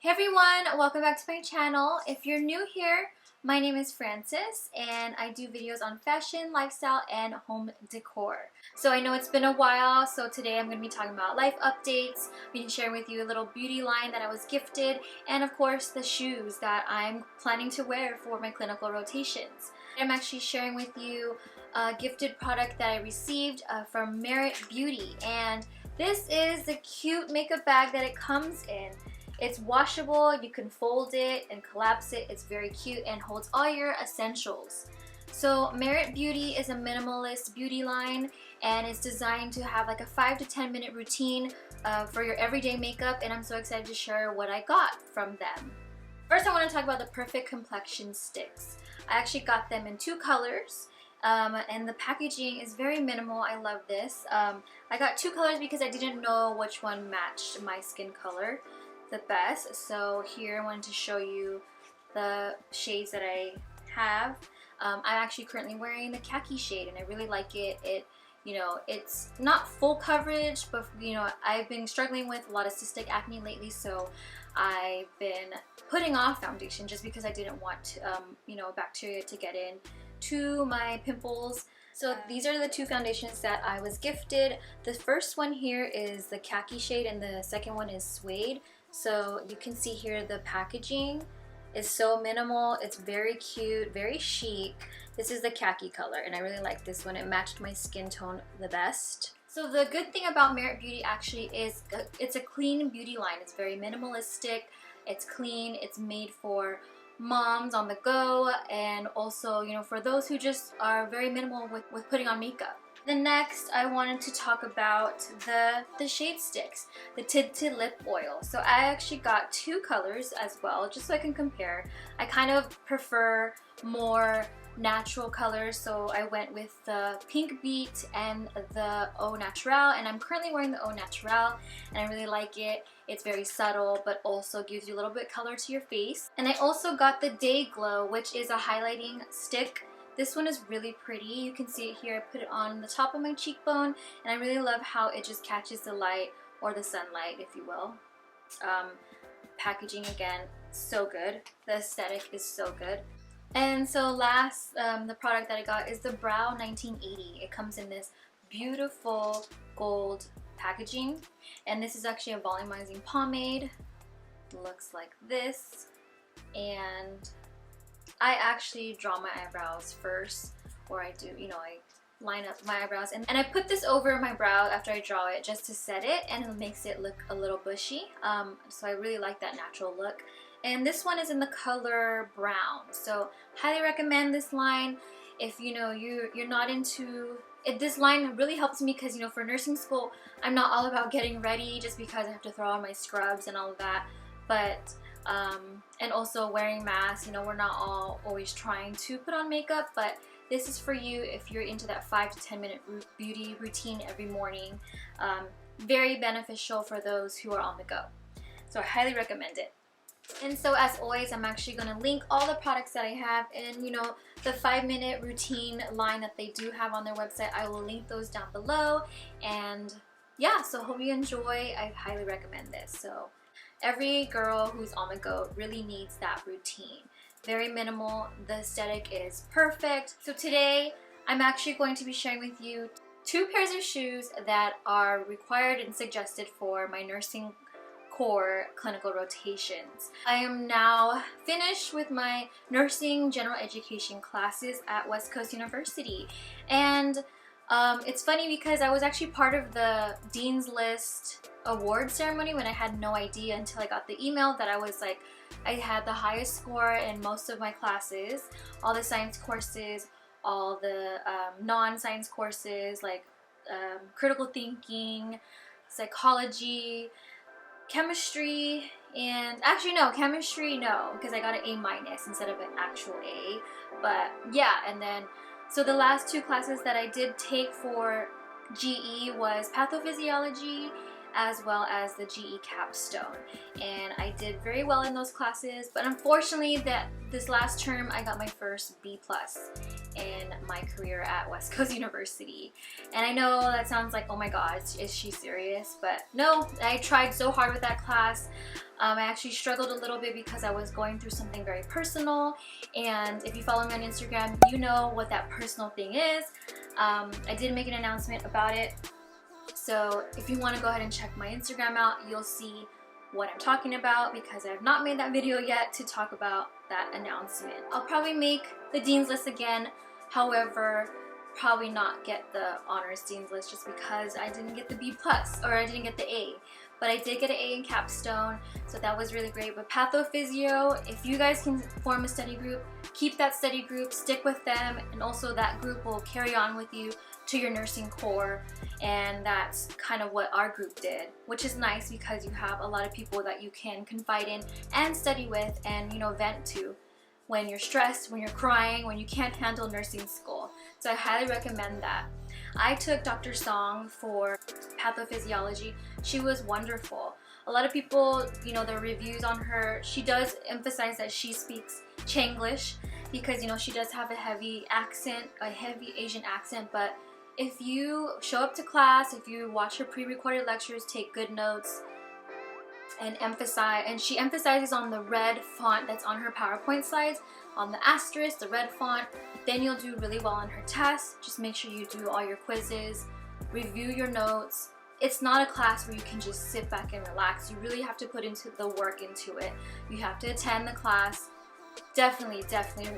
Hey everyone, welcome back to my channel. If you're new here, my name is Frances and I do videos on fashion, lifestyle, and home decor. So I know it's been a while, so today I'm going to be talking about life updates, being sharing with you a little beauty line that I was gifted, and of course the shoes that I'm planning to wear for my clinical rotations. I'm actually sharing with you a gifted product that I received from Merit Beauty, and this is the cute makeup bag that it comes in. It's washable, you can fold it and collapse it. It's very cute and holds all your essentials. So Merit Beauty is a minimalist beauty line and it's designed to have like a 5 to 10 minute routine for your everyday makeup, and I'm so excited to share what I got from them. First, I want to talk about the Perfect Complexion Sticks. I actually got them in 2 colors. And the packaging is very minimal. I love this. I got 2 colors because I didn't know which one matched my skin color the best. So here I wanted to show you the shades that I have. I'm actually currently wearing the khaki shade and I really like it. It's not full coverage, but I've been struggling with a lot of cystic acne lately, so I've been putting off foundation just because I didn't want bacteria to get in to my pimples. So these are the 2 foundations that I was gifted. The first one here is the khaki shade and the second one is suede. So you can see here the packaging is so minimal. It's very cute, very chic. This is the khaki color and I really like this one. It matched my skin tone the best. So the good thing about Merit Beauty actually is it's a clean beauty line. It's very minimalistic, it's clean, it's made for moms on the go, and also for those who just are very minimal with putting on makeup. The next I wanted to talk about the shade sticks, the tinted lip oil. So I actually got 2 colors as well, just so I can compare. I kind of prefer more natural colors, so I went with the Pink Beat and the Au Naturel, and I'm currently wearing the Au Naturel and I really like it. It's very subtle but also gives you a little bit color to your face. And I also got the Day Glow, which is a highlighting stick. This one is really pretty. You can see it here. I put it on the top of my cheekbone and I really love how it just catches the light, or the sunlight if you will. Packaging again, so good. The aesthetic is so good. And so last, the product that I got is the Brow 1980. It comes in this beautiful gold packaging, and this is actually a volumizing pomade. It looks like this, and I actually draw my eyebrows first, or I do, I line up my eyebrows, and I put this over my brow after I draw it just to set it, and it makes it look a little bushy. So I really like that natural look. And this one is in the color brown, so highly recommend this line if you're not into it. This line really helps me because for nursing school I'm not all about getting ready just because I have to throw on my scrubs and all of that, but and also wearing masks. We're not all always trying to put on makeup, but this is for you if you're into that 5 to 10 minute beauty routine every morning. Very beneficial for those who are on the go, so I highly recommend it. And so as always, I'm actually going to link all the products that I have, and the 5-minute routine line that they do have on their website. I will link those down below, and yeah, so hope you enjoy. I highly recommend this. So every girl who's on the go really needs that routine. Very minimal, the aesthetic is perfect. So today I'm actually going to be sharing with you 2 pairs of shoes that are required and suggested for my nursing core clinical rotations. I am now finished with my nursing general education classes at West Coast University, and it's funny because I was actually part of the Dean's List award ceremony when I had no idea until I got the email that I had the highest score in most of my classes, all the science courses, all the non-science courses like critical thinking, psychology, chemistry, and actually no, chemistry no, because I got an A- instead of an actual A. But yeah, and then so the last 2 classes that I did take for GE was Pathophysiology as well as the GE Capstone, and I did very well in those classes. But unfortunately, this last term I got my first B+ in my career at West Coast University. And I know that sounds like, oh my god, is she serious? But no, I tried so hard with that class. I actually struggled a little bit because I was going through something very personal, and if you follow me on Instagram, you know what that personal thing is. I did make an announcement about it, so if you want to go ahead and check my Instagram out, you'll see what I'm talking about, because I have not made that video yet to talk about that announcement. I'll probably make the Dean's List again, however, probably not get the honors Dean's List just because I didn't get the B+, or I didn't get the A. But I did get an A in Capstone, so that was really great. But Pathophysio, if you guys can form a study group, keep that study group, stick with them, and also that group will carry on with you to your nursing core. And that's kind of what our group did, which is nice because you have a lot of people that you can confide in and study with and, you know, vent to when you're stressed, when you're crying, when you can't handle nursing school. So I highly recommend that. I took Dr. Song for Pathophysiology. She was wonderful. A lot of people, you know, their reviews on her, she does emphasize that she speaks Chinglish because, you know, she does have a heavy accent, a heavy Asian accent. But if you show up to class, if you watch her pre-recorded lectures, take good notes, and she emphasizes on the red font that's on her PowerPoint slides, on the asterisk, the red font, then you'll do really well on her tests. Just make sure you do all your quizzes, review your notes. It's not a class where you can just sit back and relax. You really have to put into the work into it. You have to attend the class. Definitely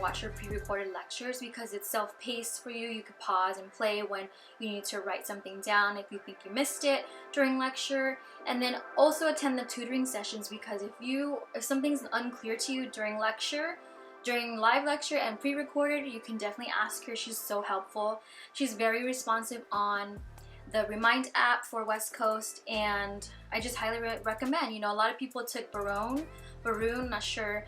watch your pre-recorded lectures because it's self-paced for you. You could pause and play when you need to write something down if you think you missed it during lecture. And then also attend the tutoring sessions, because if something's unclear to you during lecture, during live lecture and pre-recorded, you can definitely ask her. She's so helpful. She's very responsive on the Remind app for West Coast, and I just highly recommend. You know, a lot of people took Baroon, not sure.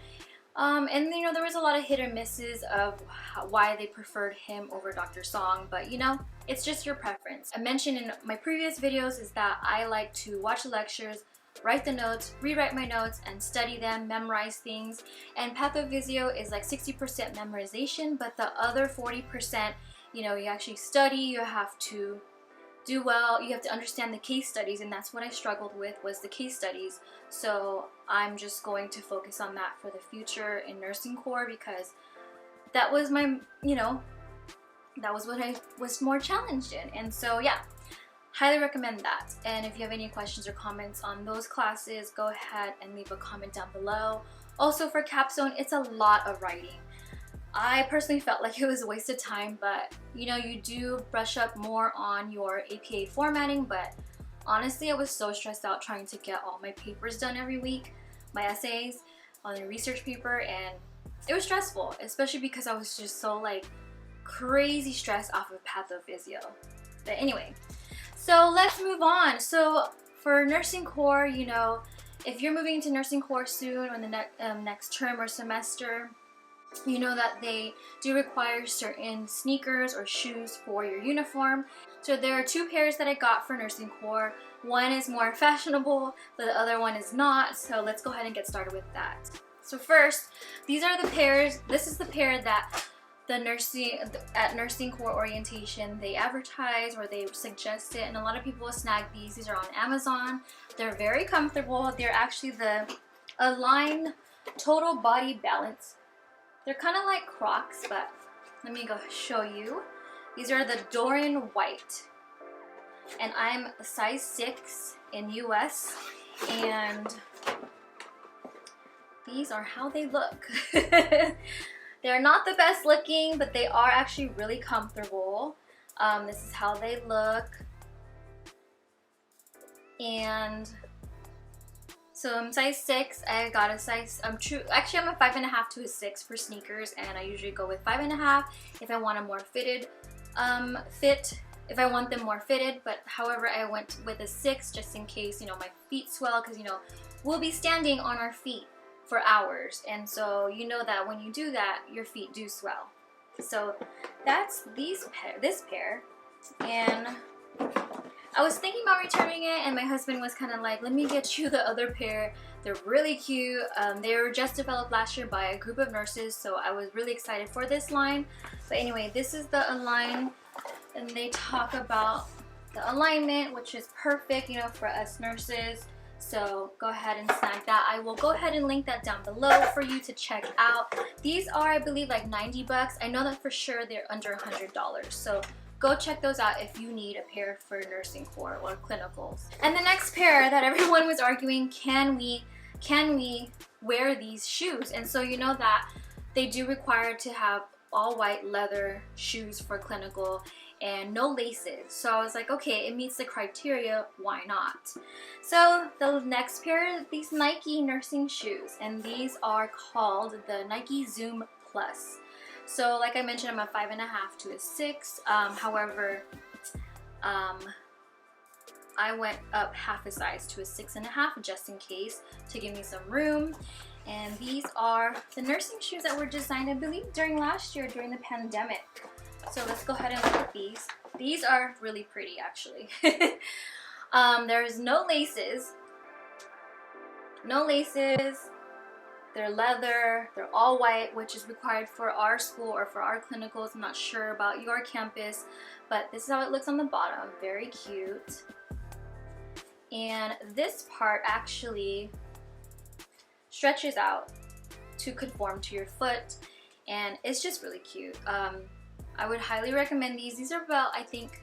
And you know, there was a lot of hit or misses of why they preferred him over Dr. Song, but you know, it's just your preference. I mentioned in my previous videos is that I like to watch the lectures, write the notes, rewrite my notes, and study them, memorize things. And Pathophysio is like 60% memorization, but the other 40%, you know, you actually study, you have to do well, you have to understand the case studies, and that's what I struggled with, was the case studies. So I'm just going to focus on that for the future in nursing core, because that was my, you know, that was what I was more challenged in. And so yeah, highly recommend that. And if you have any questions or comments on those classes, go ahead and leave a comment down below. Also for Capstone, it's a lot of writing. I personally felt like it was a waste of time, but you know, you do brush up more on your APA formatting. But honestly, I was so stressed out trying to get all my papers done every week, my essays on the research paper, and it was stressful, especially because I was just so like crazy stressed off of Pathophysio. But anyway, so let's move on. So for nursing core, you know, if you're moving into nursing core soon or in the next term or semester, you know that they do require certain sneakers or shoes for your uniform. So there are two pairs that I got for nursing core. One is more fashionable, but the other one is not. So let's go ahead and get started with that. So first, these are the pairs. This is the pair that at nursing core orientation they advertise or they suggest it, and a lot of people will snag these. These are on Amazon. They're very comfortable. They're actually the Align Total Body Balance. They're kind of like Crocs, but let me go show you. These are the Dorin white, and I'm a size 6 in US, and these are how they look. They're not the best looking, but they are actually really comfortable. This is how they look. And so I'm size 6. I got a size, actually I'm a 5.5 to a 6 for sneakers, and I usually go with 5.5 if I want a more fitted fit, if I want them more fitted. But however, I went with a 6 just in case, you know, my feet swell, because you know, we'll be standing on our feet for hours, and so you know that when you do that, your feet do swell. So that's this pair. And I was thinking about returning it, and my husband was kind of like, let me get you the other pair. They're really cute. They were just developed last year by a group of nurses, so I was really excited for this line. But anyway, this is the Align, and they talk about the alignment, which is perfect, you know, for us nurses. So go ahead and snag that. I will go ahead and link that down below for you to check out. These are, I believe, like 90 bucks. I know that for sure they're under $100. So go check those out if you need a pair for nursing core or clinicals. And the next pair that everyone was arguing, can we wear these shoes? And so you know that they do require to have all white leather shoes for clinical and no laces. So I was like, okay, it meets the criteria, why not? So the next pair are these Nike nursing shoes, and these are called the Nike Zoom Plus. So like I mentioned, I'm a 5.5 to a 6. However, I went up half a size to a 6.5 just in case, to give me some room. And these are the nursing shoes that were designed, I believe, during last year, during the pandemic. So let's go ahead and look at these. These are really pretty, actually. There's no laces. No laces. They're leather. They're all white, which is required for our school or for our clinicals. I'm not sure about your campus, but this is how it looks on the bottom. Very cute. And this part actually stretches out to conform to your foot, and it's just really cute. I would highly recommend these. These are about, I think,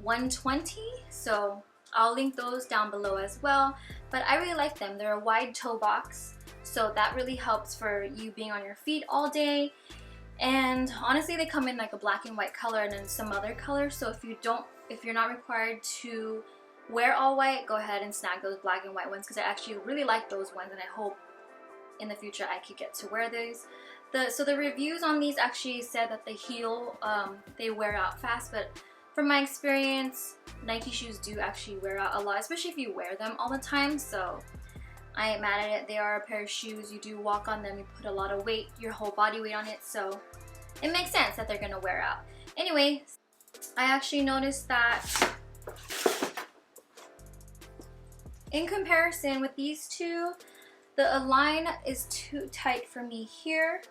$120, so I'll link those down below as well. But I really like them. They're a wide toe box, so that really helps for you being on your feet all day. And honestly, they come in like a black and white color and then some other colors. So if you're not required to wear all white, go ahead and snag those black and white ones, because I actually really like those ones, and I hope in the future I could get to wear those. So the reviews on these actually said that the heel, they wear out fast, but from my experience, Nike shoes do actually wear out a lot, especially if you wear them all the time. So I ain't mad at it. They are a pair of shoes. You do walk on them, you put a lot of weight, your whole body weight on it, so it makes sense that they're gonna wear out. Anyway, I actually noticed that in comparison with these two, the Align is too tight for me here.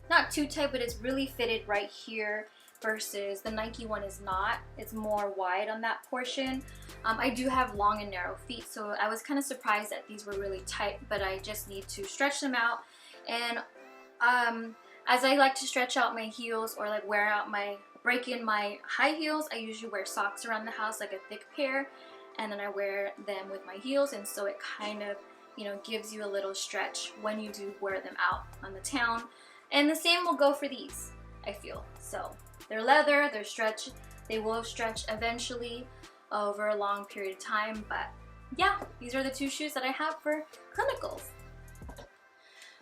Not too tight, but it's really fitted right here, versus the Nike one is not. It's more wide on that portion. I do have long and narrow feet, so I was kind of surprised that these were really tight, but I just need to stretch them out. And as I like to stretch out my heels, or like break in my high heels, I usually wear socks around the house, like a thick pair, and then I wear them with my heels, and so it kind of, you know, gives you a little stretch when you do wear them out on the town. And the same will go for these, I feel. So they're leather, they will stretch eventually over a long period of time. But yeah, these are the two shoes that I have for clinicals.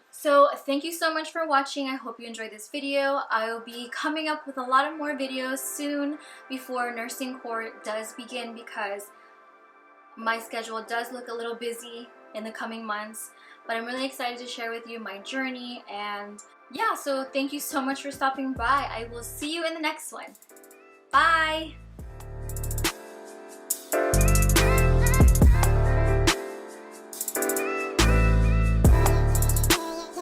So thank you so much for watching. I hope you enjoyed this video. I will be coming up with a lot of more videos soon before nursing core does begin, because my schedule does look a little busy in the coming months, but I'm really excited to share with you my journey. And yeah, so thank you so much for stopping by. I will see you in the next one. Bye!